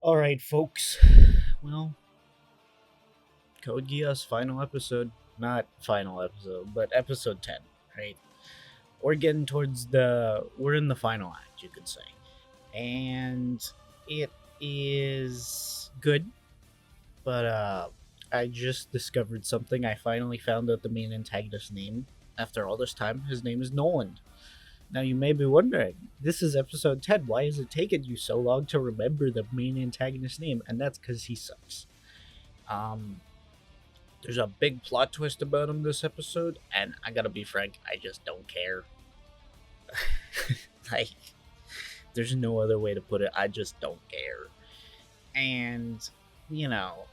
Alright, folks. Well, Code Geass final episode. Not final episode, but episode 10, right? We're getting towards we're in the final act, you could say. And it is good, but I just discovered something. I finally found out the main antagonist's name after all this time. His name is Noland. Now you may be wondering, this is episode 10. Why has it taken you so long to remember the main antagonist's name? And that's because he sucks. Um, there's a big plot twist about him this episode, and I gotta be frank, I just don't care. like, there's no other way to put it. I just don't care. And, you know,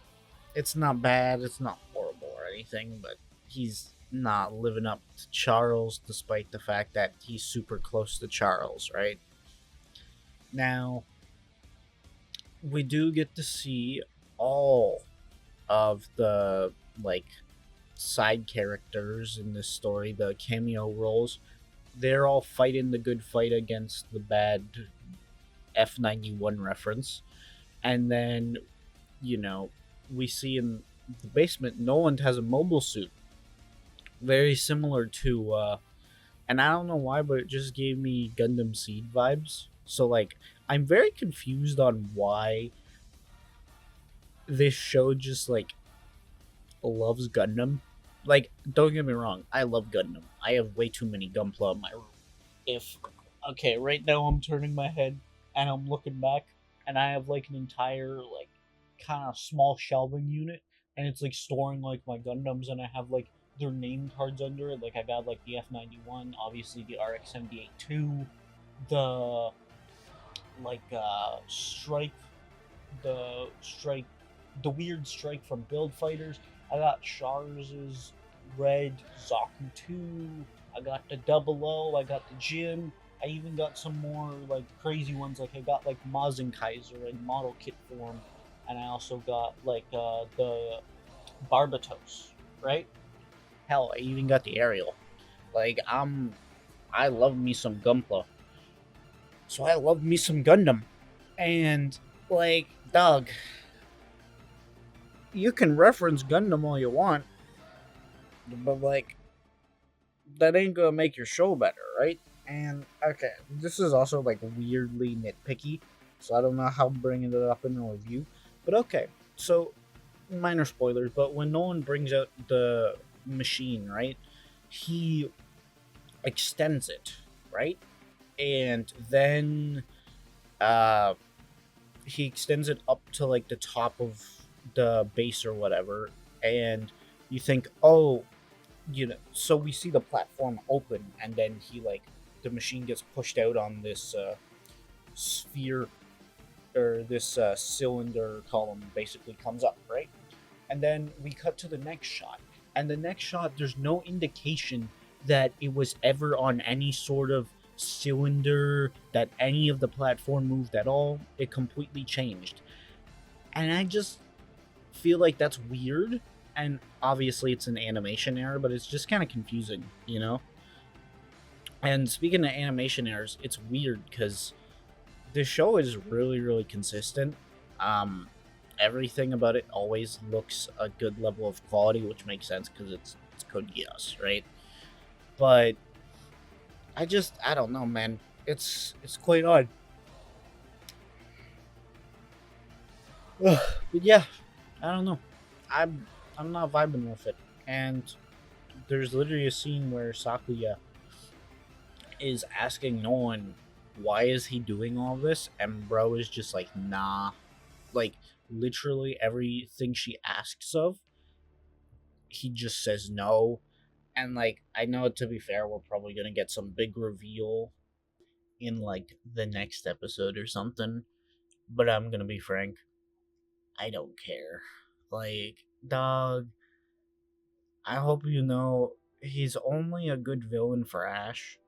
it's not bad, it's not horrible or anything, but he's not living up to Charles despite the fact that he's super close to Charles, right? Now, we do get to see all of the like side characters in this story, the cameo roles. They're all fighting the good fight against the bad F91 reference. And then, you know, we see in the basement, Noland has a mobile suit. Very similar to, and I don't know why, but it just gave me Gundam Seed vibes. So, like, I'm very confused on why this show just, like, loves Gundam. Like, don't get me wrong, I love Gundam. I have way too many Gunpla in my room. If okay, right now I'm turning my head and I'm looking back, and I have like an entire like kind of small shelving unit, and it's like storing like my Gundams, and I have like their name cards under it. Like I got like the F91, obviously the RX-78-2, the like strike, the strike, the weird strike from Build Fighters. I got Charz's red Zaku 2. I got the Double O. I got the Jim. I even got some more like crazy ones. Like I got like Mazen Kaiser in model kit form, and I also got like the Barbatos. Right? Hell, I even got the Ariel. Like I love me some Gunpla. So I love me some Gundam. And like, dog, you can reference Gundam all you want, but like, that ain't gonna make your show better, right? And okay, this is also like weirdly nitpicky, so I don't know how I'm bringing it up in a review, but okay. So minor spoilers, but when Nolan brings out the machine, right, he extends it, right, and then uh he extends it up to like the top of the base or whatever, and you think, oh, you know, so we see the platform open, and then he like the machine gets pushed out on this sphere, or this cylinder column basically comes up, right? And then we cut to the next shot, and the next shot there's no indication that it was ever on any sort of cylinder, that any of the platform moved at all. It completely changed, and I just feel like that's weird. And obviously it's an animation error, but it's just kind of confusing, you know. And speaking of animation errors, it's weird because this show is really, really consistent. um Everything about it always looks a good level of quality, which makes sense because it's Code Geass, right? But I don't know, man. It's quite odd. But yeah, I don't know. I'm not vibing with it. And there's literally a scene where Sakuya is asking Nolan, why is he doing all this? And bro is just like, nah. Like, literally everything she asks of, he just says no. And like, I know, to be fair, we're probably gonna get some big reveal in like the next episode or something. But I'm gonna be frank, I don't care. Like, dog, I hope you know he's only a good villain for Ash.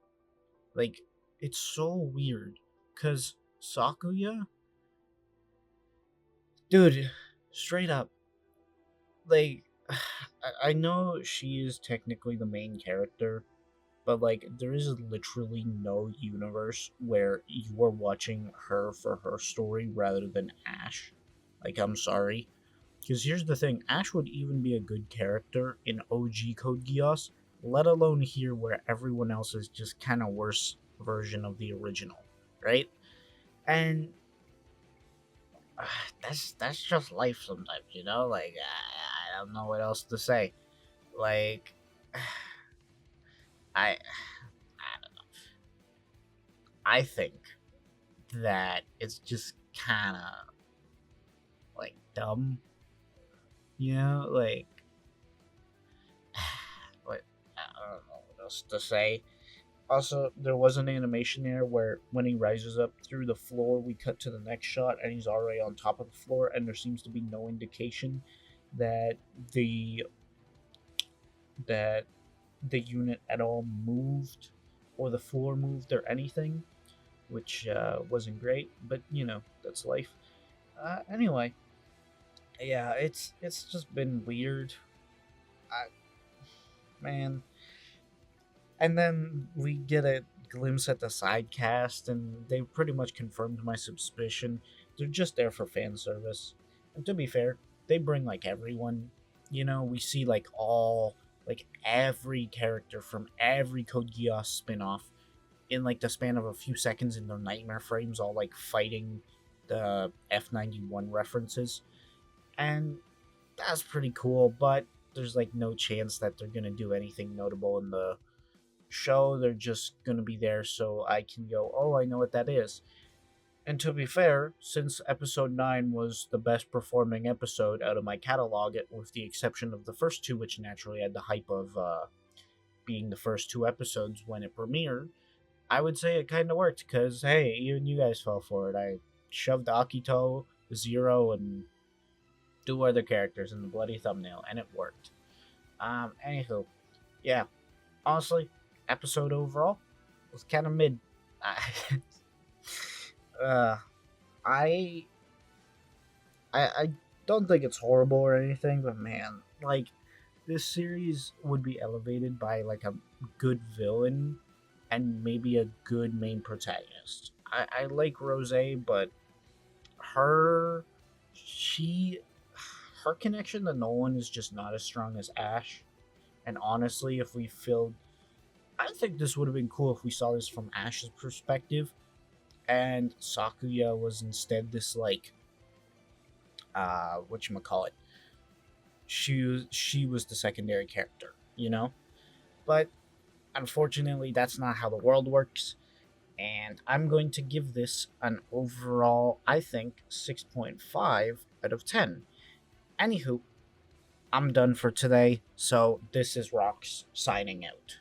Like, it's so weird. Cause Sakuya, dude, straight up, like, I know she is technically the main character, but like, there is literally no universe where you are watching her for her story rather than Ash. Like, I'm sorry. Because here's the thing, Ash would even be a good character in OG Code Geass, let alone here where everyone else is just kind of worse version of the original, right? And that's just life sometimes, you know. Like I don't know what else to say. Like I I think that it's just kind of like dumb, you know. Like what I don't know what else to say. Also, there was an animation there where when he rises up through the floor, we cut to the next shot and he's already on top of the floor, and there seems to be no indication that the that the unit at all moved or the floor moved or anything, which wasn't great. But you know, that's life. Anyway, yeah, it's just been weird. I, man, and then we get a glimpse at the side cast, and they pretty much confirmed my suspicion. They're just there for fan service. And to be fair, they bring like everyone. You know, we see like every character from every Code Geass spin-off in like the span of a few seconds in their nightmare frames, all like fighting the F91 references. And that's pretty cool, but there's like no chance that they're gonna do anything notable in the show. They're just gonna be there so I can go, oh, I know what that is. And to be fair, since episode 9 was the best performing episode out of my catalog, with the exception of the first two, which naturally had the hype of being the first two episodes when it premiered, I would say it kind of worked because, hey, even you guys fell for it. I shoved Akito, Zero, and two other characters in the bloody thumbnail, and it worked. Anywho, yeah, honestly, episode overall was kind of mid. uh, I, I don't think it's horrible or anything, but man, like this series would be elevated by like a good villain and maybe a good main protagonist. I like Rose, but her she her connection to Nolan is just not as strong as Ash. And honestly, if we filled I think this would have been cool if we saw this from Ash's perspective and Sakuya was instead this like whatchamacallit. She was the secondary character, you know? But unfortunately that's not how the world works. And I'm going to give this an overall, I think, 6.5 out of 10. Anywho, I'm done for today, so this is Rocks signing out.